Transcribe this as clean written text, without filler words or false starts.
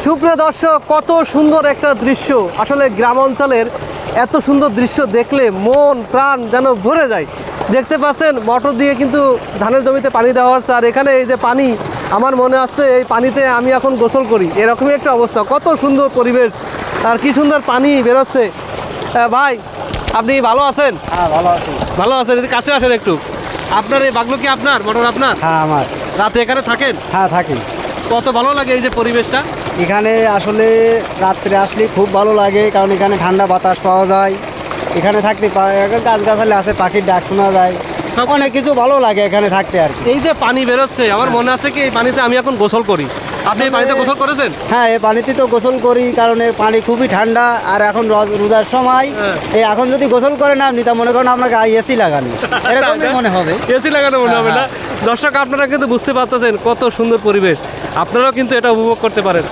সুপ্রিয় দর্শক, কত সুন্দর একটা দৃশ্য। আসলে গ্রাম অঞ্চলের এত সুন্দর দৃশ্য দেখলে মন প্রাণ যেন ভরে যায়। দেখতে পাচ্ছেন মোটর দিয়ে কিন্তু ধানের জমিতে পানি দেওয়া হচ্ছে, আর এখানে এই যে পানি, আমার মনে আসছে এই পানিতে আমি এখন গোসল করি, এরকমই একটা অবস্থা। কত সুন্দর পরিবেশ আর কি সুন্দর পানি বেরোচ্ছে। ভাই, আপনি ভালো আছেন? হ্যাঁ, ভালো আছি। ভালো আছেন, এদিকে কাছে আসেন একটু। আপনার এই বাগলো কি আপনার, মোটর আপনার? হ্যাঁ, আমার। রাতে এখানে থাকেন? হ্যাঁ, থাকি। কত ভালো লাগে এই যে পরিবেশটা। এখানে আসলে রাত্রে আসলে খুব ভালো লাগে, কারণ এখানে ঠান্ডা বাতাস পাওয়া যায়। এখানে থাকতে গাছগাছালি আছে, পাখির ডাক শোনা যায়, অনেক কিছু ভালো লাগে এখানে থাকতে আর কি। এই যে পানি বেরোচ্ছে, আমার মনে আছে কি এই পানিতে আমি এখন গোসল করি। আপনি এই পানিতে গোসল করেছেন? হ্যাঁ, এই পানিতে তো গোসল করি, কারণ এই পানি খুবই ঠান্ডা। আর এখন রোজার সময় এই এখন যদি গোসল করেন আপনি, তা মনে করেন আপনাকে এসি লাগানি, এরকমই মনে হবে। এসি লাগানো মনে হবে না? দর্শক, আপনারা কিন্তু বুঝতে পারতেছেন কত সুন্দর পরিবেশ। আপনারাও কিন্তু এটা উপভোগ করতে পারেন।